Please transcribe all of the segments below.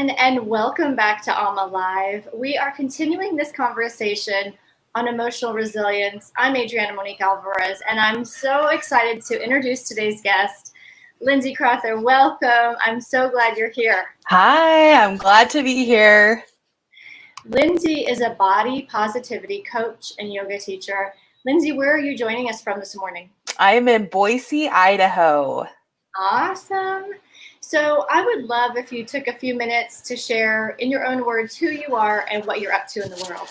everyone, and welcome back to Alma Live. We are continuing this conversation on emotional resilience. I'm Adriana Monique Alvarez, and I'm so excited to introduce today's guest, Lindsay Crowther. Welcome. I'm so glad you're here. Hi, I'm glad to be here. Lindsay is a body positivity coach and yoga teacher. Lindsay, where are you joining us from this morning? I'm in Boise, Idaho. Awesome. So I would love if you took a few minutes to share in your own words who you are and what you're up to in the world.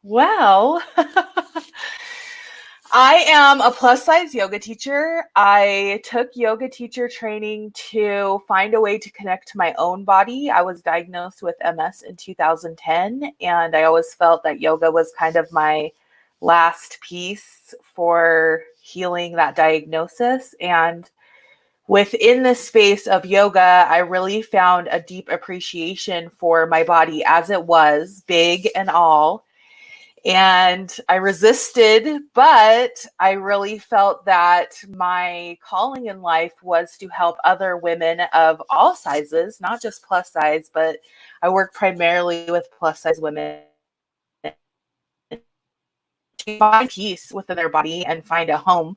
Well, I am a plus size yoga teacher. I took yoga teacher training to find a way to connect to my own body. I was diagnosed with MS in 2010, and I always felt that yoga was kind of my last piece for healing that diagnosis. And within the space of yoga, I really found a deep appreciation for my body as it was, big and all. And I resisted, but I really felt that my calling in life was to help other women of all sizes, not just plus size, but I work primarily with plus size women to find peace within their body and find a home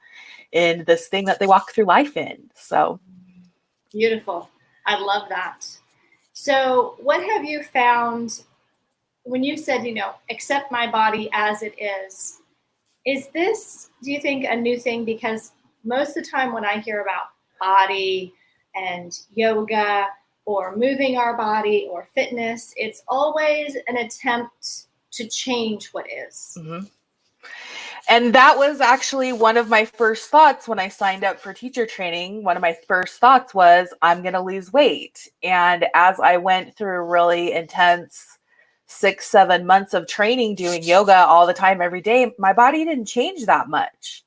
in this thing that they walk through life in. So beautiful. I love that. So what have you found when you said, accept my body as it is this, do you think, a new thing? Because most of the time when I hear about body and yoga or moving our body or fitness, it's always an attempt to change what is. Mm-hmm. And that was actually one of my first thoughts when I signed up for teacher training. One of my first thoughts was, I'm going to lose weight. And as I went through really intense 6-7 months of training, doing yoga all the time, every day, my body didn't change that much.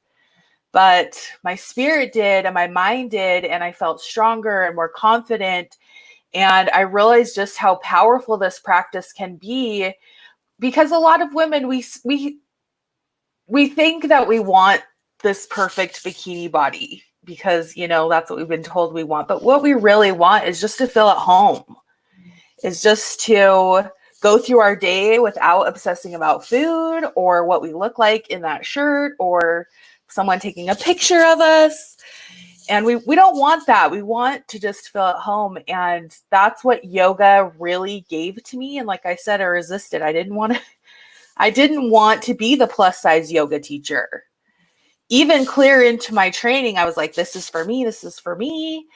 But my spirit did, and my mind did, and I felt stronger and more confident. And I realized just how powerful this practice can be, because a lot of women, we think that we want this perfect bikini body because, that's what we've been told we want. But what we really want is just to feel at home, is just to go through our day without obsessing about food or what we look like in that shirt or someone taking a picture of us. And we don't want that. We want to just feel at home. And that's what yoga really gave to me. And like I said, I resisted. I didn't want to be the plus size yoga teacher. Even clear into my training, I was like, this is for me. This is for me.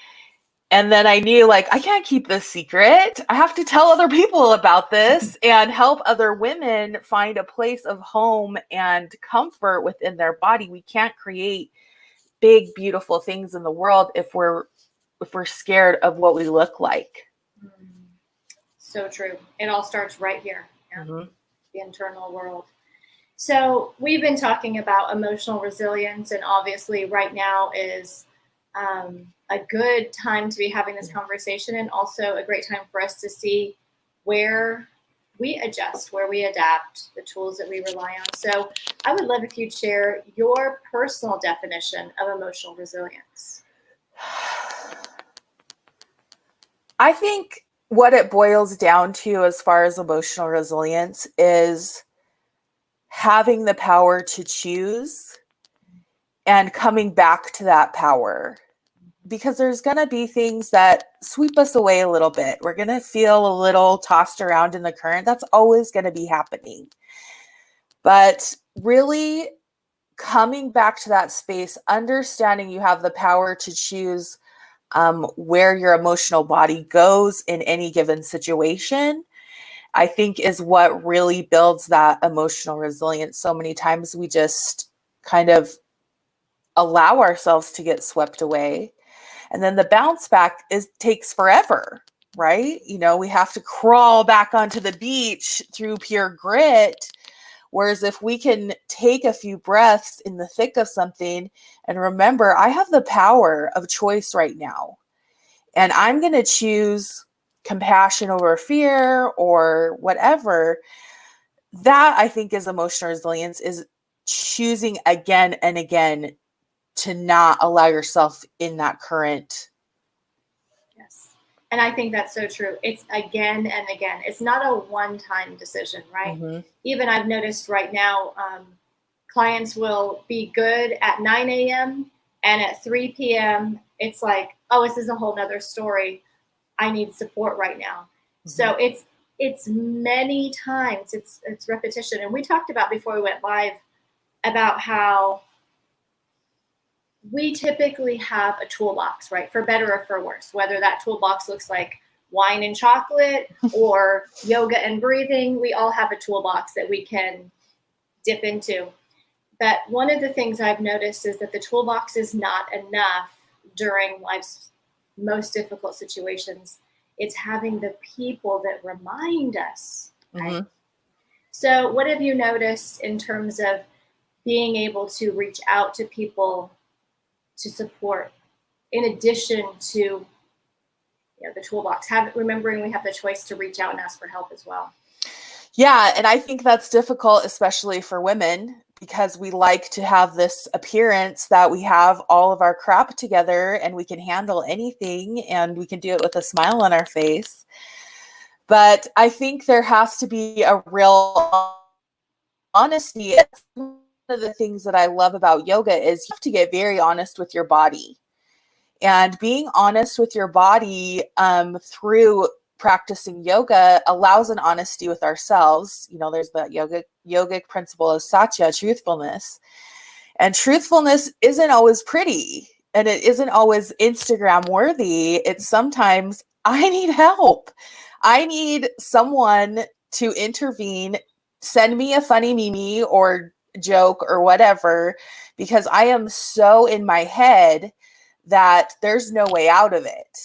And then I knew, I can't keep this secret. I have to tell other people about this and help other women find a place of home and comfort within their body. We can't create big, beautiful things in the world if we're scared of what we look like. So true. It all starts right here. Mm-hmm. The internal world. So we've been talking about emotional resilience, and obviously right now is a good time to be having this conversation, and also a great time for us to see where we adjust, where we adapt, the tools that we rely on. So I would love if you'd share your personal definition of emotional resilience. I think what it boils down to as far as emotional resilience is having the power to choose and coming back to that power. Because there's going to be things that sweep us away a little bit. We're going to feel a little tossed around in the current. That's always going to be happening. But really coming back to that space, understanding you have the power to choose where your emotional body goes in any given situation, I think is what really builds that emotional resilience. So many times we just kind of allow ourselves to get swept away. And then the bounce back takes forever, right? We have to crawl back onto the beach through pure grit. Whereas if we can take a few breaths in the thick of something and remember, I have the power of choice right now. And I'm going to choose compassion over fear or whatever. That, I think, is emotional resilience, is choosing again and again to not allow yourself in that current. Yes. And I think that's so true. It's again and again. It's not a one-time decision, right? Mm-hmm. Even I've noticed right now, clients will be good at 9 a.m. and at 3 p.m. it's like, oh, this is a whole nother story. I need support right now. Mm-hmm. So it's many times, it's repetition. And we talked about before we went live about how we typically have a toolbox, right? For better or for worse, whether that toolbox looks like wine and chocolate or yoga and breathing, we all have a toolbox that we can dip into. But one of the things I've noticed is that the toolbox is not enough during life's most difficult situations. It's having the people that remind us, right? Mm-hmm. So what have you noticed in terms of being able to reach out to people to support, in addition to the toolbox, remembering we have the choice to reach out and ask for help as well? Yeah, and I think that's difficult, especially for women, because we like to have this appearance that we have all of our crap together and we can handle anything and we can do it with a smile on our face. But I think there has to be a real honesty. One of the things that I love about yoga is you have to get very honest with your body. And being honest with your body through practicing yoga allows an honesty with ourselves. There's the yogic principle of satya, truthfulness. And truthfulness isn't always pretty, and it isn't always Instagram worthy. It's sometimes, I need help. I need someone to intervene, send me a funny meme or joke or whatever, because I am so in my head that there's no way out of it.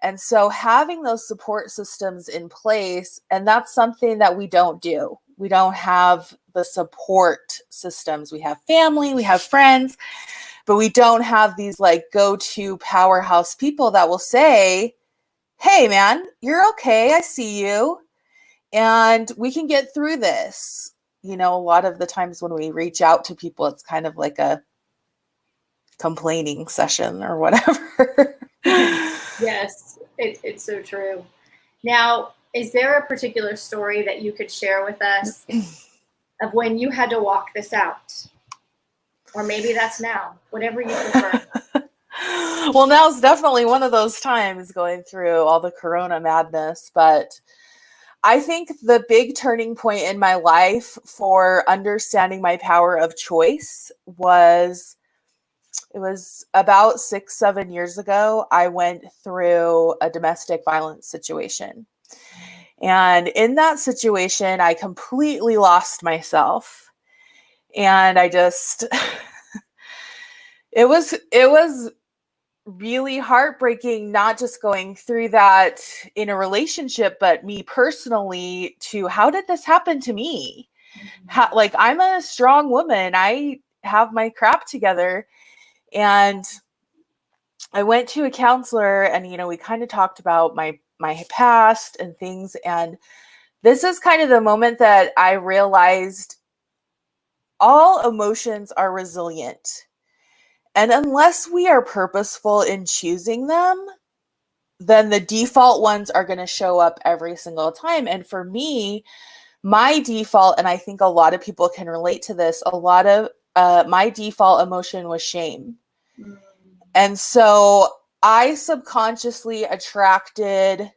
And so having those support systems in place, and that's something that we don't do. We don't have the support systems. We have family, we have friends, but we don't have these like go-to powerhouse people that will say, hey man, you're okay. I see you. And we can get through this. A lot of the times when we reach out to people, it's kind of like a complaining session or whatever. Yes, it's so true. Now, is there a particular story that you could share with us of when you had to walk this out? Or maybe that's now, whatever you prefer. Well, now's definitely one of those times going through all the Corona madness, but I think the big turning point in my life for understanding my power of choice was about 6-7 years ago. I went through a domestic violence situation. And in that situation, I completely lost myself. And I just, it was really heartbreaking, not just going through that in a relationship, but me personally, to how did this happen to me? Like, I'm a strong woman. I have my crap together. And I went to a counselor and, we kind of talked about my past and things. And this is kind of the moment that I realized all emotions are resilient. And unless we are purposeful in choosing them, then the default ones are going to show up every single time. And for me, my default, and I think a lot of people can relate to this, a lot of my default emotion was shame. Mm. And so I subconsciously attracted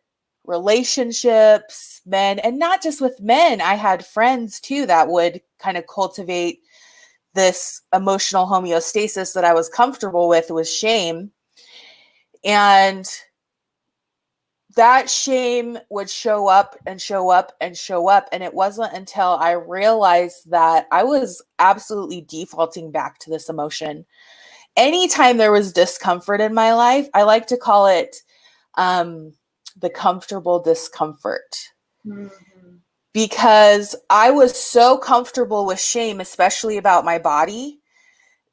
relationships, men, and not just with men. I had friends too that would kind of cultivate this emotional homeostasis that I was comfortable with shame. And that shame would show up and show up and show up. And it wasn't until I realized that I was absolutely defaulting back to this emotion. Anytime there was discomfort in my life, I like to call it the comfortable discomfort. Mm-hmm. Because I was so comfortable with shame, especially about my body,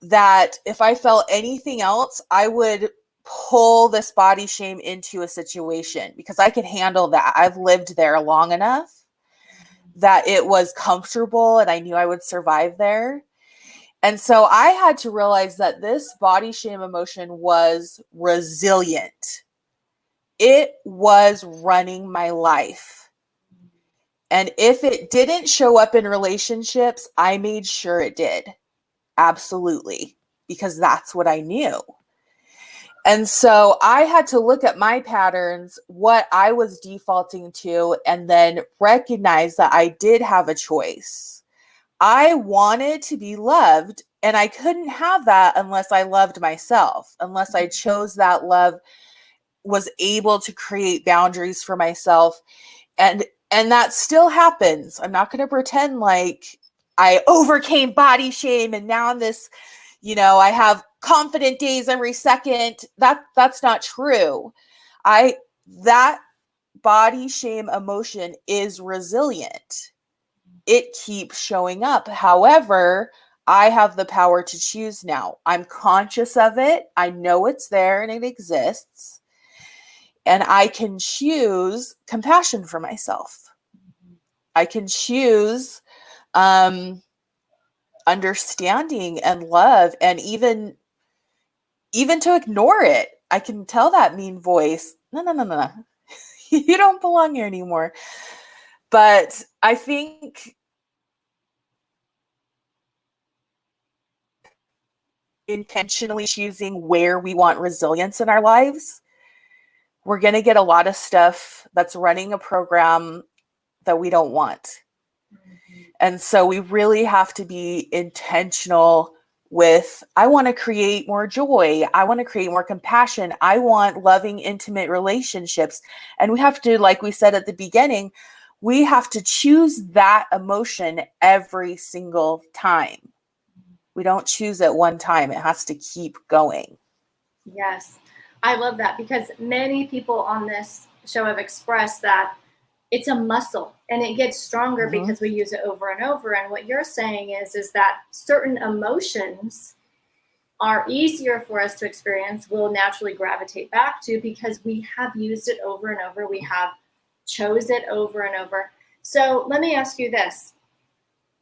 that if I felt anything else, I would pull this body shame into a situation because I could handle that. I've lived there long enough that it was comfortable and I knew I would survive there. And so I had to realize that this body shame emotion was resilient. it was running my life. And if it didn't show up in relationships, I made sure it did. Absolutely. Because that's what I knew. And so I had to look at my patterns, what I was defaulting to, and then recognize that I did have a choice. I wanted to be loved, and I couldn't have that unless I loved myself, unless I chose that love, was able to create boundaries for myself. And that still happens. I'm not going to pretend like I overcame body shame and now I'm this, I have confident days every second. That's not true. That body shame emotion is resilient. It keeps showing up. However, I have the power to choose now. I'm conscious of it. I know it's there and it exists. And I can choose compassion for myself. I can choose understanding and love, and even to ignore it. I can tell that mean voice, no. You don't belong here anymore. But I think intentionally choosing where we want resilience in our lives, we're going to get a lot of stuff that's running a program that we don't want. And so we really have to be intentional with, I want to create more joy. I want to create more compassion. I want loving, intimate relationships. And we have to, like we said at the beginning, we have to choose that emotion every single time. We don't choose it one time. It has to keep going. Yes. I love that, because many people on this show have expressed that it's a muscle and it gets stronger because we use it over and over. And what you're saying is that certain emotions are easier for us to experience, we'll naturally gravitate back to, because we have used it over and over. We have chose it over and over. So let me ask you this.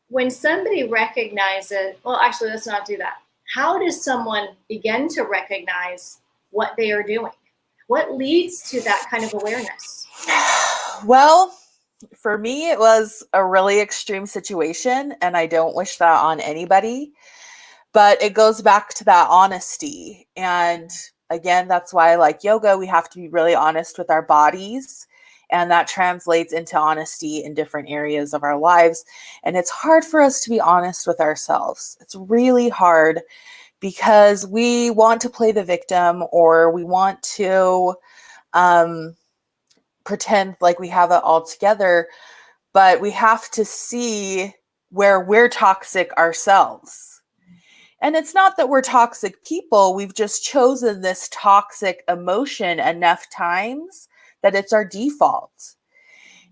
When somebody recognizes, well, actually, let's not do that. How does someone begin to recognize what they are doing? What leads to that kind of awareness? Well, for me, it was a really extreme situation, and I don't wish that on anybody. But it goes back to that honesty. And again, that's why I like yoga. We have to be really honest with our bodies. And that translates into honesty in different areas of our lives. And it's hard for us to be honest with ourselves. It's really hard because we want to play the victim, or we want to pretend like we have it all together. But we have to see where we're toxic ourselves. And it's not that we're toxic people. We've just chosen this toxic emotion enough times that it's our default.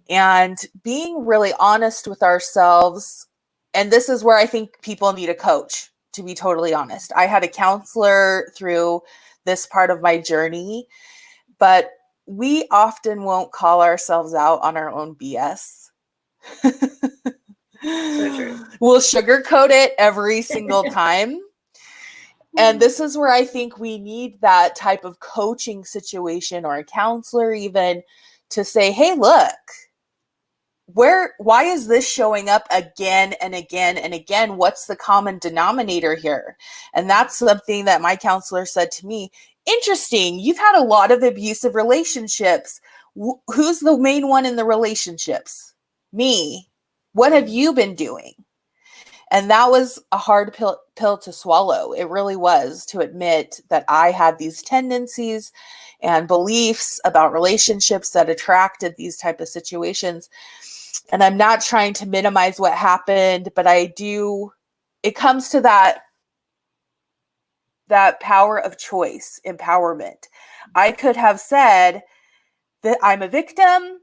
And being really honest with ourselves, and this is where I think people need a coach, to be totally honest. I had a counselor through this part of my journey, but we often won't call ourselves out on our own BS. So true. We'll sugarcoat it every single time. And this is where I think we need that type of coaching situation, or a counselor even, to say, hey, look, why is this showing up again and again and again? What's the common denominator here? And that's something that my counselor said to me. Interesting. You've had a lot of abusive relationships. Who's the main one in the relationships? Me. What have you been doing? And that was a hard pill to swallow. It really was, to admit that I had these tendencies and beliefs about relationships that attracted these type of situations. And I'm not trying to minimize what happened, but it comes to that power of choice, empowerment. I could have said that I'm a victim,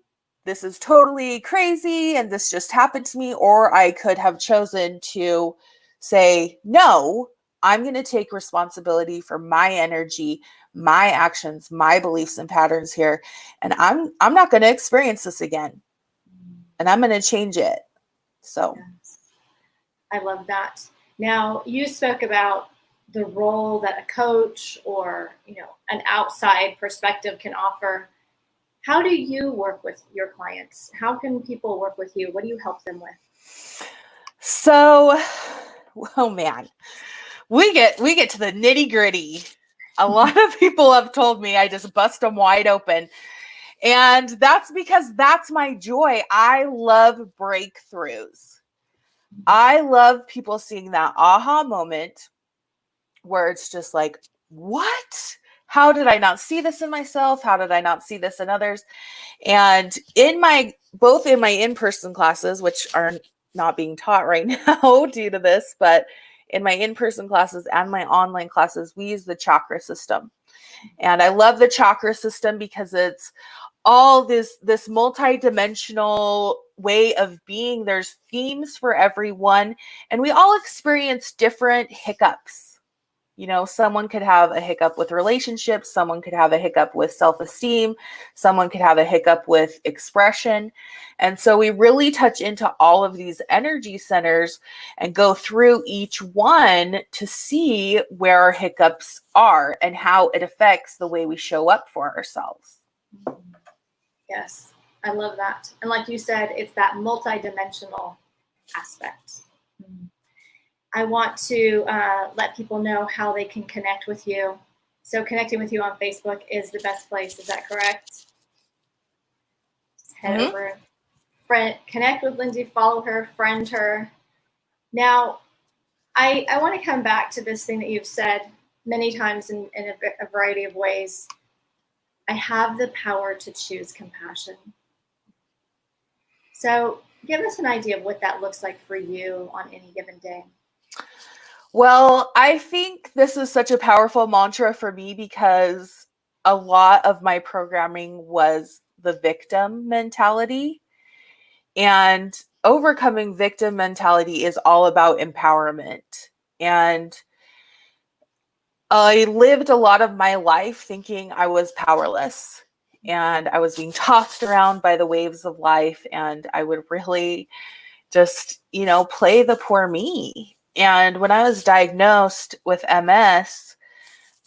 this is totally crazy, and this just happened to me. Or I could have chosen to say, no, I'm going to take responsibility for my energy, my actions, my beliefs and patterns here. And I'm not going to experience this again. And I'm going to change it. So. Yes. I love that. Now, you spoke about the role that a coach or, an outside perspective can offer. How do you work with your clients? How can people work with you? What do you help them with? So, oh man, we get to the nitty gritty. A lot of people have told me I just bust them wide open. And that's because that's my joy. I love breakthroughs. I love people seeing that aha moment where it's just like, what? How did I not see this in myself? How did I not see this in others? And both in my in-person classes, which are not being taught right now due to this, but in my in-person classes and my online classes, we use the chakra system. And I love the chakra system because it's all this multi-dimensional way of being. There's themes for everyone, and we all experience different hiccups. You know, someone could have a hiccup with relationships, someone could have a hiccup with self-esteem, someone could have a hiccup with expression. And so we really touch into all of these energy centers and go through each one to see where our hiccups are and how it affects the way we show up for ourselves. Yes, I love that. And like you said, it's that multi-dimensional aspect. I want to let people know how they can connect with you. So connecting with you on Facebook is the best place. Is that correct? Just head over, connect with Lindsay, follow her, friend her. Now, I want to come back to this thing that you've said many times in a variety of ways. I have the power to choose compassion. So give us an idea of what that looks like for you on any given day. Well, I think this is such a powerful mantra for me because a lot of my programming was the victim mentality. And overcoming victim mentality is all about empowerment. And I lived a lot of my life thinking I was powerless. And I was being tossed around by the waves of life. And I would really just, play the poor me. And when I was diagnosed with MS,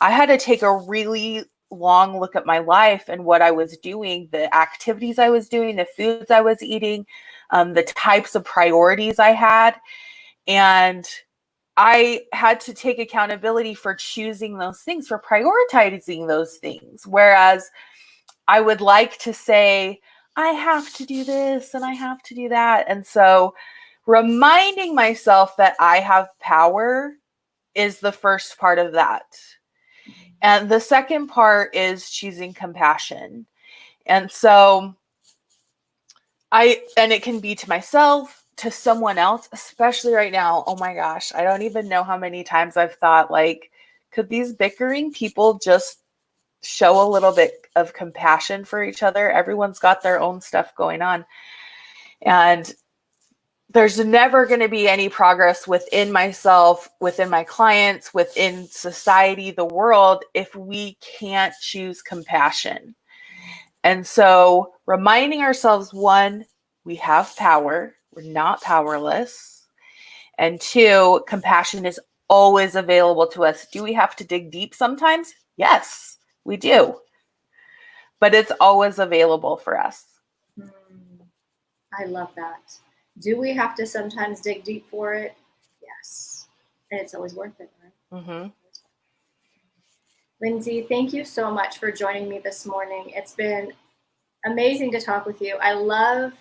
I had to take a really long look at my life and what I was doing, the activities I was doing, the foods I was eating, the types of priorities I had. And I had to take accountability for choosing those things, for prioritizing those things. Whereas I would like to say, I have to do this and I have to do that. And so reminding myself that I have power is the first part of that. And the second part is choosing compassion. And so it can be to myself, to someone else, especially right now. Oh my gosh, I don't even know how many times I've thought, like, could these bickering people just show a little bit of compassion for each other? Everyone's got their own stuff going on. And there's never going to be any progress within myself, within my clients, within society, the world, if we can't choose compassion. And so reminding ourselves, one, we have power. We're not powerless. And two, compassion is always available to us. Do we have to dig deep sometimes? Yes, we do. But it's always available for us. I love that. Do we have to sometimes dig deep for it? Yes. And it's always worth it, right? Mm-hmm. Lindsay, thank you so much for joining me this morning. It's been amazing to talk with you. I love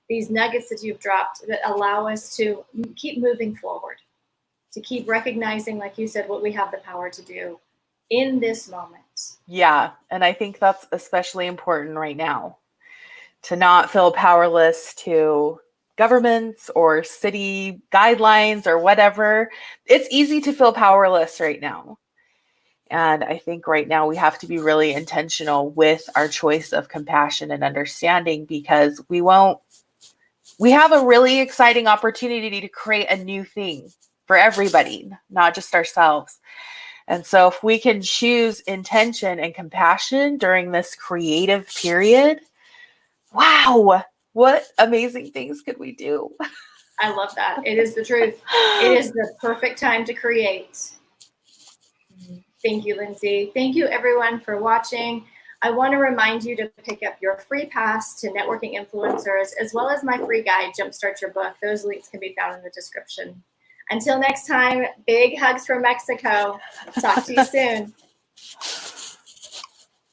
these nuggets that you've dropped that allow us to keep moving forward, to keep recognizing, like you said, what we have the power to do in this moment. Yeah. And I think that's especially important right now, to not feel powerless to governments or city guidelines or whatever. It's easy to feel powerless right now. And I think right now we have to be really intentional with our choice of compassion and understanding, because we have a really exciting opportunity to create a new thing for everybody, not just ourselves. And so if we can choose intention and compassion during this creative period, wow, what amazing things could we do? I love that. It is the truth. It is the perfect time to create. Thank you, Lindsay. Thank you, everyone, for watching. I want to remind you to pick up your free pass to Networking Influencers, as well as my free guide, Jumpstart Your Book. Those links can be found in the description. Until next time, big hugs from Mexico. Talk to you soon.